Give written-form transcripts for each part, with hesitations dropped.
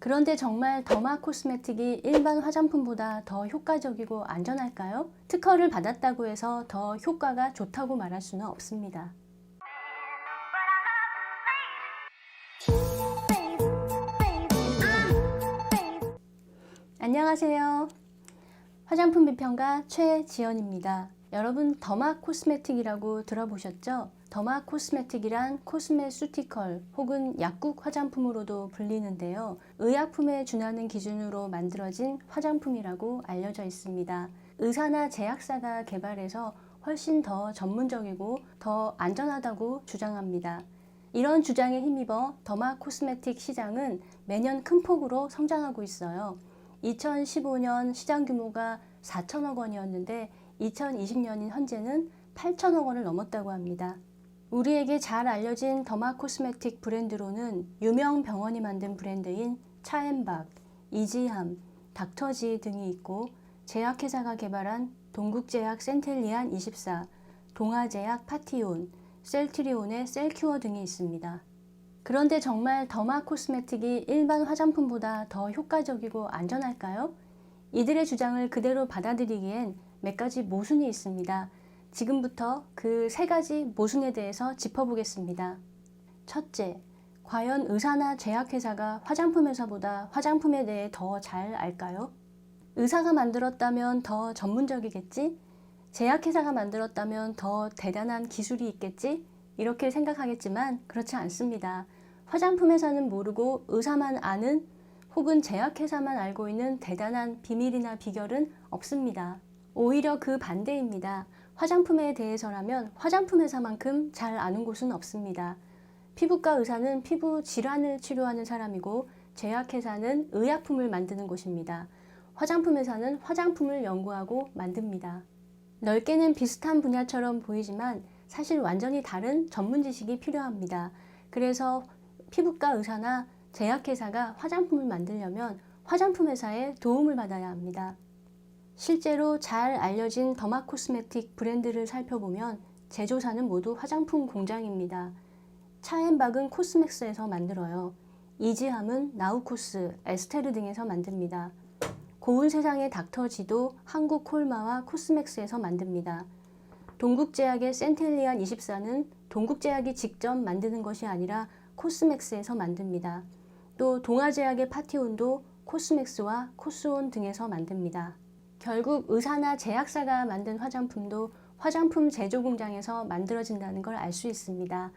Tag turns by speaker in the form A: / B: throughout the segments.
A: 그런데 정말 더마 코스메틱이 일반 화장품보다 더 효과적이고 안전할까요? 특허를 받았다고 해서 더 효과가 좋다고 말할 수는 없습니다. 안녕하세요. 화장품 비평가 최지연입니다. 여러분 더마 코스메틱이라고 들어보셨죠? 더마 코스메틱이란 코스메수티컬 혹은 약국 화장품으로도 불리는데요. 의약품에 준하는 기준으로 만들어진 화장품이라고 알려져 있습니다. 의사나 제약사가 개발해서 훨씬 더 전문적이고 더 안전하다고 주장합니다. 이런 주장에 힘입어 더마 코스메틱 시장은 매년 큰 폭으로 성장하고 있어요. 2015년 시장 규모가 4천억 원이었는데 2020년인 현재는 8천억 원을 넘었다고 합니다. 우리에게 잘 알려진 더마 코스메틱 브랜드로는 유명 병원이 만든 브랜드인 차앤박, 이지함, 닥터지 등이 있고 제약회사가 개발한 동국제약 센텔리안 24, 동아제약 파티온, 셀트리온의 셀큐어 등이 있습니다. 그런데 정말 더마 코스메틱이 일반 화장품보다 더 효과적이고 안전할까요? 이들의 주장을 그대로 받아들이기엔 몇 가지 모순이 있습니다. 지금부터 그 세 가지 모순에 대해서 짚어보겠습니다. 첫째, 과연 의사나 제약회사가 화장품 회사보다 화장품에 대해 더 잘 알까요? 의사가 만들었다면 더 전문적이겠지? 제약회사가 만들었다면 더 대단한 기술이 있겠지? 이렇게 생각하겠지만 그렇지 않습니다. 화장품 회사는 모르고 의사만 아는 혹은 제약회사만 알고 있는 대단한 비밀이나 비결은 없습니다. 오히려 그 반대입니다. 화장품에 대해서라면 화장품 회사만큼 잘 아는 곳은 없습니다. 피부과 의사는 피부 질환을 치료하는 사람이고 제약회사는 의약품을 만드는 곳입니다. 화장품 회사는 화장품을 연구하고 만듭니다. 넓게는 비슷한 분야처럼 보이지만 사실 완전히 다른 전문 지식이 필요합니다. 그래서 피부과 의사나 제약회사가 화장품을 만들려면 화장품 회사의 도움을 받아야 합니다. 실제로 잘 알려진 더마 코스메틱 브랜드를 살펴보면 제조사는 모두 화장품 공장입니다. 차앤박은 코스맥스에서 만들어요. 이지함은 나우코스, 에스테르 등에서 만듭니다. 고운 세상의 닥터지도 한국 콜마와 코스맥스에서 만듭니다. 동국제약의 센텔리안 24는 동국제약이 직접 만드는 것이 아니라 코스맥스에서 만듭니다. 또 동아제약의 파티온도 코스맥스와 코스온 등에서 만듭니다. 결국 의사나 제약사가 만든 화장품도 화장품 제조 공장에서 만들어진다는 걸 알 수 있습니다.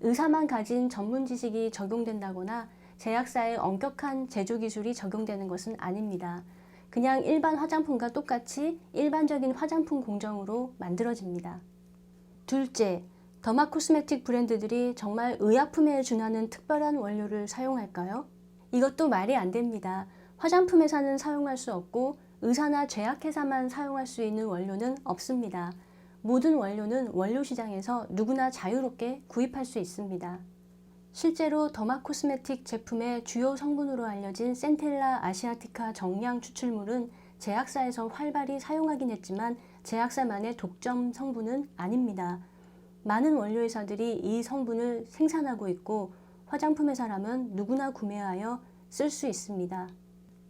A: 의사만 가진 전문 지식이 적용된다거나 제약사의 엄격한 제조 기술이 적용되는 것은 아닙니다. 그냥 일반 화장품과 똑같이 일반적인 화장품 공정으로 만들어집니다. 둘째, 더마 코스메틱 브랜드들이 정말 의약품에 준하는 특별한 원료를 사용할까요? 이것도 말이 안 됩니다. 화장품 회사는 사용할 수 없고 의사나 제약회사만 사용할 수 있는 원료는 없습니다. 모든 원료는 원료 시장에서 누구나 자유롭게 구입할 수 있습니다. 실제로 더마 코스메틱 제품의 주요 성분으로 알려진 센텔라 아시아티카 정량 추출물은 제약사에서 활발히 사용하긴 했지만 제약사만의 독점 성분은 아닙니다. 많은 원료 회사들이 이 성분을 생산하고 있고 화장품 회사라면 누구나 구매하여 쓸 수 있습니다.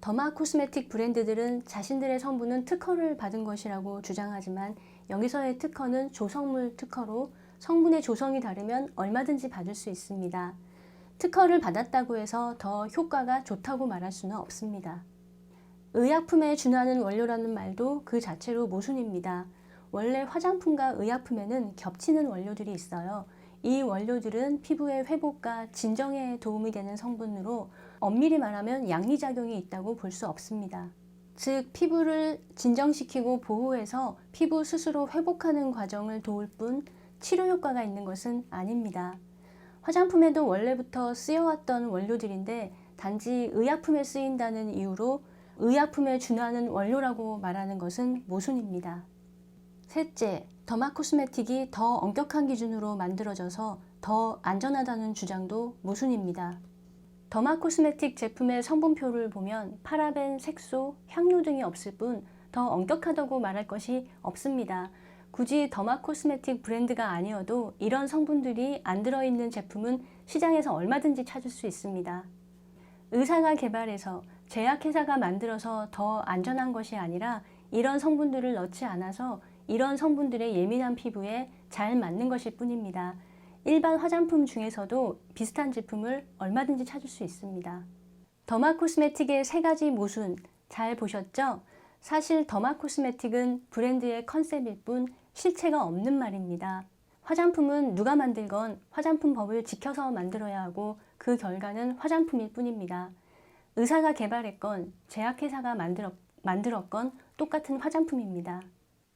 A: 더마 코스메틱 브랜드들은 자신들의 성분은 특허를 받은 것이라고 주장하지만 여기서의 특허는 조성물 특허로 성분의 조성이 다르면 얼마든지 받을 수 있습니다. 특허를 받았다고 해서 더 효과가 좋다고 말할 수는 없습니다. 의약품에 준하는 원료라는 말도 그 자체로 모순입니다. 원래 화장품과 의약품에는 겹치는 원료들이 있어요. 이 원료들은 피부의 회복과 진정에 도움이 되는 성분으로 엄밀히 말하면 양리작용이 있다고 볼 수 없습니다. 즉 피부를 진정시키고 보호해서 피부 스스로 회복하는 과정을 도울 뿐 치료 효과가 있는 것은 아닙니다. 화장품에도 원래부터 쓰여왔던 원료들인데 단지 의약품에 쓰인다는 이유로 의약품에 준하는 원료라고 말하는 것은 모순입니다. 셋째, 더마 코스메틱이 더 엄격한 기준으로 만들어져서 더 안전하다는 주장도 모순입니다. 더마 코스메틱 제품의 성분표를 보면 파라벤, 색소, 향료 등이 없을 뿐 더 엄격하다고 말할 것이 없습니다. 굳이 더마 코스메틱 브랜드가 아니어도 이런 성분들이 안 들어있는 제품은 시장에서 얼마든지 찾을 수 있습니다. 의사가 개발해서 제약회사가 만들어서 더 안전한 것이 아니라 이런 성분들을 넣지 않아서 이런 성분들의 예민한 피부에 잘 맞는 것일 뿐입니다. 일반 화장품 중에서도 비슷한 제품을 얼마든지 찾을 수 있습니다. 더마 코스메틱의 3가지 모순 잘 보셨죠? 사실 더마 코스메틱은 브랜드의 컨셉일 뿐 실체가 없는 말입니다. 화장품은 누가 만들건 화장품 법을 지켜서 만들어야 하고 그 결과는 화장품일 뿐입니다. 의사가 개발했건 제약회사가 만들었건 똑같은 화장품입니다.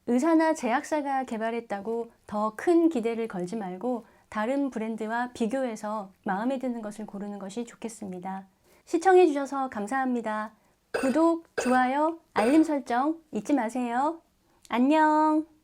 A: 의사나 제약사가 개발했다고 더 큰 기대를 걸지 말고 다른 브랜드와 비교해서 마음에 드는 것을 고르는 것이 좋겠습니다. 시청해 주셔서 감사합니다. 구독, 좋아요, 알림 설정 잊지 마세요. 안녕!